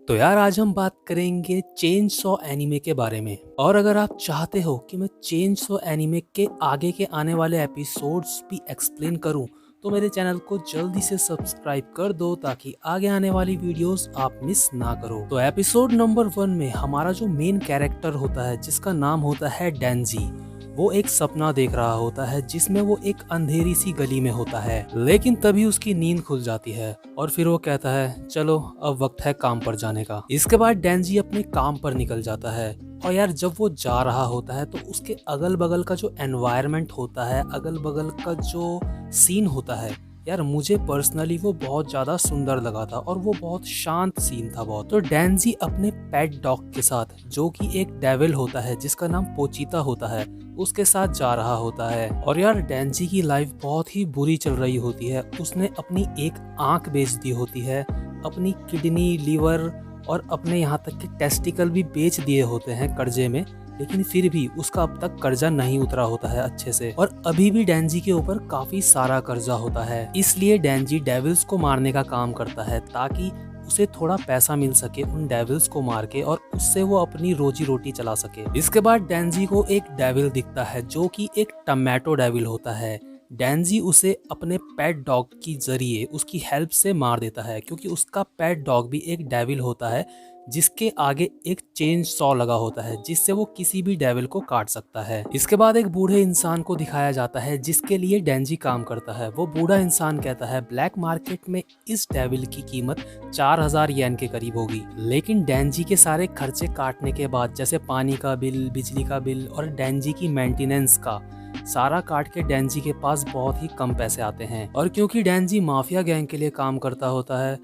तो यार आज हम बात करेंगे चेन सॉ एनीमे के बारे में। और अगर आप चाहते हो कि मैं चेन सॉ एनीमे के आगे के आने वाले एपिसोड्स भी एक्सप्लेन करूं तो मेरे चैनल को जल्दी से सब्सक्राइब कर दो ताकि आगे आने वाली वीडियोस आप मिस ना करो। तो एपिसोड नंबर 1 में हमारा जो मेन कैरेक्टर होता है जिसका नाम होता है डेंजी, वो एक सपना देख रहा होता है जिसमें वो एक अंधेरी सी गली में होता है, लेकिन तभी उसकी नींद खुल जाती है और फिर वो कहता है चलो अब वक्त है काम पर जाने का। इसके बाद डेंजी अपने काम पर निकल जाता है और यार जब वो जा रहा होता है तो उसके अगल बगल का जो एनवायरनमेंट होता है, अगल बगल का जो सीन होता है, यार मुझे पर्सनली वो बहुत ज्यादा सुंदर लगा था और वो बहुत शांत सीन था बहुत। तो डेंजी अपने पेट डॉग के साथ, जो कि एक डेविल होता है जिसका नाम पोचीता होता है, उसके साथ जा रहा होता है। और यार डेंजी की लाइफ बहुत ही बुरी चल रही होती है। उसने अपनी एक आंख बेच दी होती है, अपनी किडनी, लीवर और अपने यहाँ तक के टेस्टिकल भी बेच दिए होते हैं कर्जे में, लेकिन फिर भी उसका अब तक कर्जा नहीं उतरा होता है अच्छे से। और अभी भी डेंजी के ऊपर काफी सारा कर्जा होता है, इसलिए डेंजी डेविल्स को मारने का काम करता है ताकि उसे थोड़ा पैसा मिल सके उन डेविल्स को मार के और उससे वो अपनी रोजी रोटी चला सके। इसके बाद डेंजी को एक डेविल दिखता है जो कि एक टमाटो डेविल होता है। डेंजी उसे अपने पेट डॉग की जरिए उसकी हेल्प से मार देता है क्योंकि उसका पेट डॉग भी एक डेविल होता है जिसके आगे एक चेन सॉ लगा होता है जिससे वो किसी भी डेविल को काट सकता है। इसके बाद एक बूढ़े इंसान को दिखाया जाता है जिसके लिए डेंजी काम करता है। वो बूढ़ा इंसान कहता है ब्लैक मार्केट में इस डेविल की कीमत 4000 येन के करीब होगी, लेकिन डेंजी के सारे खर्चे काटने के बाद, जैसे पानी का बिल, बिजली का बिल और डेंजी की मेंटेनेंस का, सारा काट के डेंजी के पास बहुत ही कम पैसे आते हैं। और क्योंकि डेंजी माफिया गैंग के लिए काम करता होता है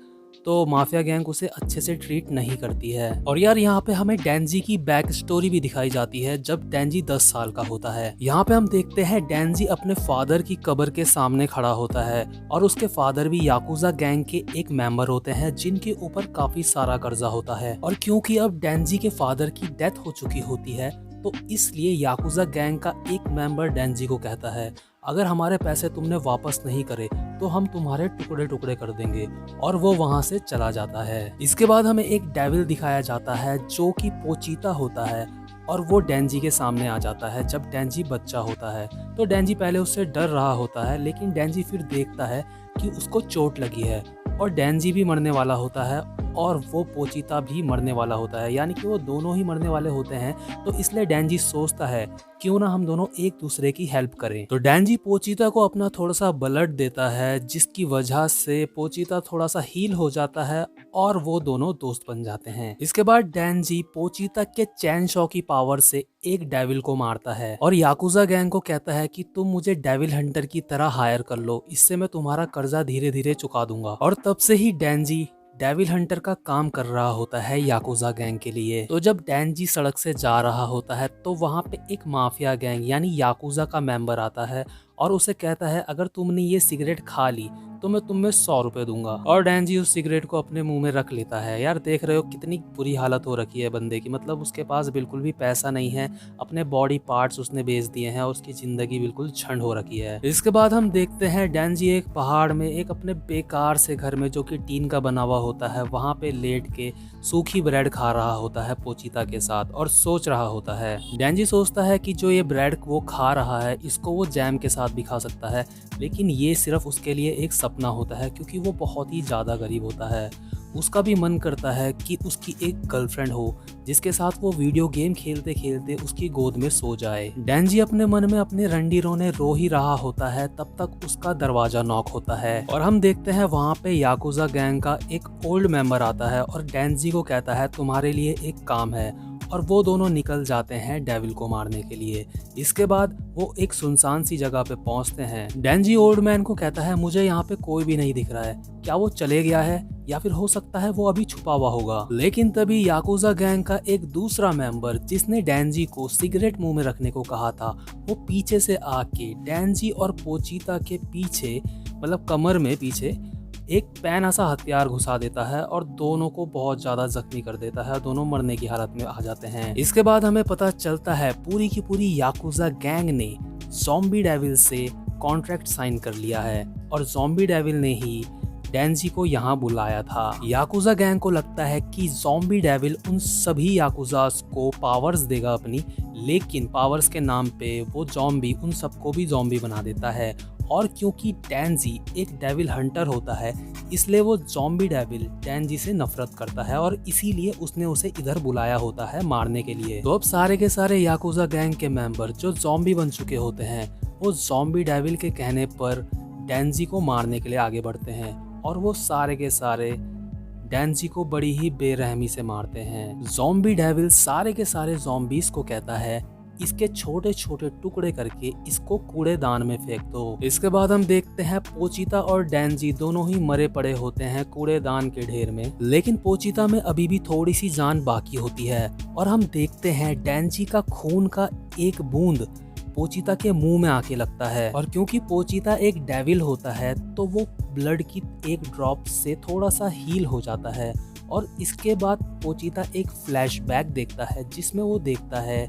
तो माफिया गैंग उसे अच्छे से ट्रीट नहीं करती है। और यार यहाँ पे हमें डेंजी की बैक स्टोरी भी दिखाई जाती है जब डेंजी 10 साल का होता है। यहाँ पे हम देखते हैं डेंजी अपने फादर की कब्र के सामने खड़ा होता है और उसके फादर भी याकुजा गैंग के एक मेंबर होते हैं जिनके ऊपर काफी सारा कर्जा होता है। और क्योंकि अब डेंजी के फादर की डेथ हो चुकी होती है तो इसलिए याकुजा गैंग का एक मेंबर डेंजी को कहता है अगर हमारे पैसे तुमने वापस नहीं करे तो हम तुम्हारे टुकड़े टुकड़े कर देंगे, और वो वहां से चला जाता है। इसके बाद हमें एक डेविल दिखाया जाता है जो कि पोचीता होता है और वो डेंजी के सामने आ जाता है जब डेंजी बच्चा होता है। तो डेंजी पहले उससे डर रहा होता है, लेकिन डेंजी फिर देखता है कि उसको चोट लगी है और डेंजी भी मरने वाला होता है और वो पोचीता भी मरने वाला होता है, यानी कि वो दोनों ही मरने वाले होते हैं। तो इसलिए डेंजी सोचता है क्यों ना हम दोनों एक दूसरे की हेल्प करें। तो डेंजी पोचीता को अपना थोड़ा सा ब्लड देता है जिसकी वजह से पोचीता थोड़ा सा हील हो जाता है और वो दोनों दोस्त बन जाते हैं। इसके बाद डेंजी पोचीता के चैन शॉ की पावर से एक डेविल को मारता है और याकुजा गैंग को कहता है कि तुम मुझे डेविल हंटर की तरह हायर कर लो, इससे मैं तुम्हारा कर्जा धीरे धीरे चुका दूंगा। और तब से ही डेंजी डेविल हंटर का काम कर रहा होता है याकुजा गैंग के लिए। तो जब डेंजी सड़क से जा रहा होता है तो वहाँ पे एक माफिया गैंग यानी याकुजा का मेंबर आता है और उसे कहता है अगर तुमने ये सिगरेट खा ली तो मैं तुम्हें 100 रुपए दूंगा। और डेंजी उस सिगरेट को अपने मुंह में रख लेता है। यार देख रहे हो कितनी बुरी हालत हो रखी है बंदे की, मतलब उसके पास बिल्कुल भी पैसा नहीं है, अपने बॉडी पार्ट्स उसने बेच दिए हैं और उसकी जिंदगी बिल्कुल झंड हो रखी है। इसके बाद हम देखते हैं डेंजी एक पहाड़ में एक अपने बेकार से घर में जो कि टीन का बना हुआ होता है वहां पे लेट के सूखी ब्रेड खा रहा होता है पोचीता के साथ और सोच रहा होता है। डेंजी सोचता है कि जो ये ब्रेड वो खा रहा है इसको वो जैम के साथ भी खा सकता है, लेकिन ये सिर्फ उसके लिए एक सपना होता है क्योंकि वो बहुत ही ज़्यादा गरीब होता है। उसका भी मन करता है कि उसकी एक गर्लफ्रेंड हो जिसके साथ वो वीडियो गेम खेलते खेलते उसकी गोद में सो जाए। डेंजी अपने मन में अपने रंडी रोने रो ही रहा होता है, तब तक उसका दरवाजा नॉक होता है और हम देखते हैं वहाँ पे याकुजा गैंग का एक ओल्ड मेंबर आता है और डेंजी को कहता है तुम्हारे लिए एक काम है, और वो दोनों निकल जाते हैं डेविल को मारने के लिए। इसके बाद वो एक सुनसान सी जगह पे पहुंचते हैं। डेंजी ओल्ड मैन को कहता है मुझे यहाँ पे कोई भी नहीं दिख रहा है, क्या वो चले गया है या फिर हो सकता है वो अभी छुपा हुआ होगा। लेकिन तभी याकुजा गैंग का एक दूसरा मेंबर जिसने डेंजी को सिगरेट मुंह में रखने को कहा था, वो पीछे से आके डेंजी और पोचीता के पीछे, मतलब कमर में पीछे, एक पैन ऐसा हथियार घुसा देता है और दोनों को बहुत ज्यादा जख्मी कर देता है। दोनों मरने की हालत में आ जाते हैं। इसके बाद हमें पता चलता है पूरी की पूरी याकुजा गैंग ने ज़ॉम्बी डेविल से कॉन्ट्रैक्ट साइन कर लिया है और ज़ॉम्बी डेविल ने ही डेंजी को यहाँ बुलाया था। याकुजा गैंग को लगता है कि ज़ॉम्बी डेविल उन सभी याकुजास को पावर्स देगा अपनी, लेकिन पावर्स के नाम पे वो ज़ॉम्बी उन सबको भी ज़ॉम्बी बना देता है। और क्योंकि डेंजी एक डेविल हंटर होता है, इसलिए वो ज़ॉम्बी डेविल डेंजी से नफरत करता है और इसीलिए उसने उसे इधर बुलाया होता है मारने के लिए। तो अब सारे के सारे याकुजा गैंग के मेंबर जो ज़ॉम्बी बन चुके होते हैं, वो ज़ॉम्बी डेविल के कहने पर डेंजी को मारने के लिए आगे बढ़ते हैं और वो सारे के सारे डेंजी को बड़ी ही बेरहमी से मारते हैं। ज़ॉम्बी डेविल सारे के सारे ज़ॉम्बीज को कहता है, इसके छोटे छोटे टुकड़े करके इसको कूड़ेदान में फेंक दो। इसके बाद हम देखते हैं पोचिता और डेंजी दोनों ही मरे पड़े होते हैं कूड़ेदान के ढेर में, लेकिन पोचिता में अभी भी थोड़ी सी जान बाकी होती है और हम देखते हैं डेंजी का खून का एक बूंद पोचिता के मुंह में आके लगता है। और क्योंकि पोचिता एक डेविल होता है तो वो ब्लड की एक ड्रॉप से थोड़ा सा हील हो जाता है। और इसके बाद पोचिता एक फ्लैशबैक देखता है जिसमें वो देखता है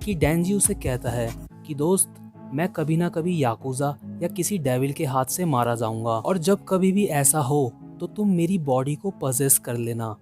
कि डेंजी उसे कहता है कि दोस्त, मैं कभी ना कभी याकुजा या किसी डेविल के हाथ से मारा जाऊंगा और जब कभी भी ऐसा हो तो तुम मेरी बॉडी को पजेस कर लेना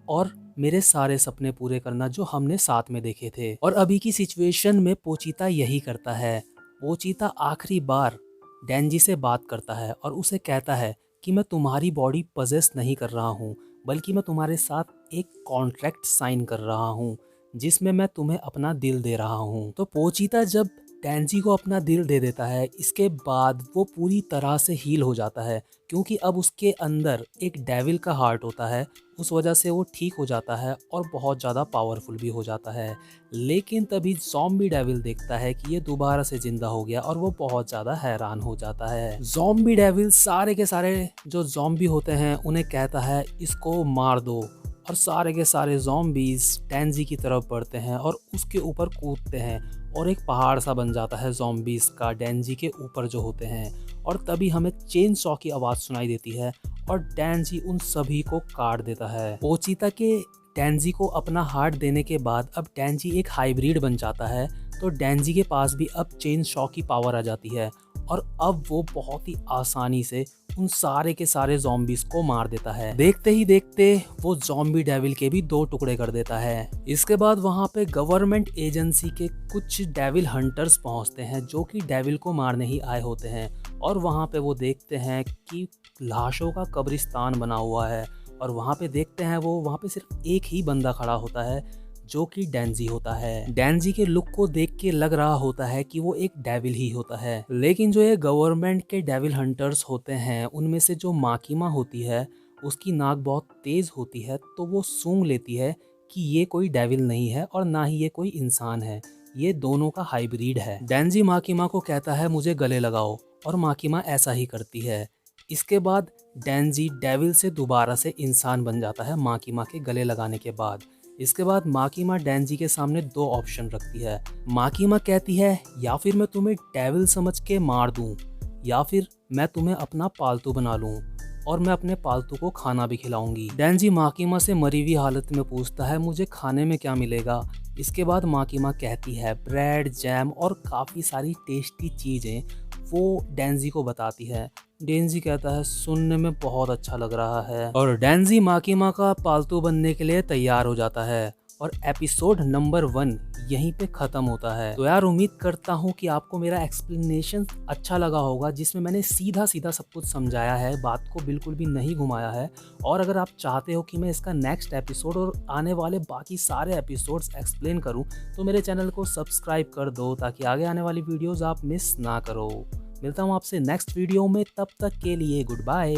और मेरे सारे सपने पूरे करना जो हमने साथ में देखे थे। और अभी की सिचुएशन में पोचिता यही करता है। पोचिता आखिरी बार डेंजी से बात करता है और उसे कहता है कि मैं तुम्हारी बॉडी पजेस नहीं कर रहा हूँ, बल्कि मैं तुम्हारे साथ एक कॉन्ट्रैक्ट साइन कर रहा हूँ जिसमें मैं तुम्हें अपना दिल दे रहा हूँ। तो पोचिता जब डेंजी को अपना दिल दे देता है, इसके बाद वो पूरी तरह से हील हो जाता है क्योंकि अब उसके अंदर एक डेविल का हार्ट होता है। उस वजह से वो ठीक हो जाता है और बहुत ज़्यादा पावरफुल भी हो जाता है। लेकिन तभी ज़ॉम्बी डेविल देखता है कि ये दोबारा से जिंदा हो गया और वो बहुत ज़्यादा हैरान हो जाता है। ज़ॉम्बी डेविल सारे के सारे जो ज़ॉम्बी होते हैं उन्हें कहता है इसको मार दो और सारे के सारे ज़ॉम्बीज डेंजी की तरफ बढ़ते हैं और उसके ऊपर कूदते हैं और एक पहाड़ सा बन जाता है ज़ॉम्बीज का डेंजी के ऊपर जो होते हैं। और तभी हमें चेन सॉ की आवाज़ सुनाई देती है और डेंजी उन सभी को काट देता है। पोचिता के डेंजी को अपना हार्ट देने के बाद अब डेंजी एक हाइब्रिड बन जाता है, तो डेंजी के पास भी अब चेन सॉ की पावर आ जाती है और अब वो बहुत ही आसानी से उन सारे के सारे ज़ॉम्बीज को मार देता है। देखते ही देखते वो ज़ॉम्बी डेविल के भी 2 टुकड़े कर देता है। इसके बाद वहाँ पे गवर्नमेंट एजेंसी के कुछ डेविल हंटर्स पहुँचते हैं जो कि डेविल को मारने ही आए होते हैं और वहाँ पे वो देखते हैं कि लाशों का कब्रिस्तान बना हुआ है और वहाँ पे देखते हैं वो वहाँ पे सिर्फ एक ही बंदा खड़ा होता है जो कि डेंजी होता है। डेंजी के लुक को देख के लग रहा होता है कि वो एक डेविल ही होता है, लेकिन जो ये गवर्नमेंट के डेविल हंटर्स होते हैं उनमें से जो माकिमा होती है उसकी नाक बहुत तेज होती है, तो वो सूंघ लेती है कि ये कोई डेविल नहीं है और ना ही ये कोई इंसान है, ये दोनों का हाइब्रिड है। डेंजी माकिमा को कहता है मुझे गले लगाओ और माकिमा ऐसा ही करती है। इसके बाद डेंजी डेविल से दोबारा से इंसान बन जाता है माकिमा के गले लगाने के बाद। इसके बाद माकिमा डेंजी के सामने 2 ऑप्शन रखती है। माकिमा कहती है या फिर मैं तुम्हें डेविल समझ के मार दूं या फिर मैं तुम्हें अपना पालतू बना लूं और मैं अपने पालतू को खाना भी खिलाऊंगी। डेंजी माकिमा से मरी हुई हालत में पूछता है मुझे खाने में क्या मिलेगा। इसके बाद माकिमा कहती है ब्रेड, जैम और काफ़ी सारी टेस्टी चीज़ें वो डेंजी को बताती है। डेंजी कहता है सुनने में बहुत अच्छा लग रहा है और डेंजी माकिमा का पालतू बनने के लिए तैयार हो जाता है और एपिसोड नंबर 1 यहीं पे ख़त्म होता है। तो यार उम्मीद करता हूँ कि आपको मेरा एक्सप्लेनेशन अच्छा लगा होगा जिसमें मैंने सीधा सीधा सब कुछ समझाया है, बात को बिल्कुल भी नहीं घुमाया है। और अगर आप चाहते हो कि मैं इसका नेक्स्ट एपिसोड और आने वाले बाकी सारे एपिसोड्स एक्सप्लेन करूँ तो मेरे चैनल को सब्सक्राइब कर दो ताकि आगे आने वाली वीडियोज़ आप मिस ना करो। मिलता हूँ आपसे नेक्स्ट वीडियो में, तब तक के लिए गुड बाय।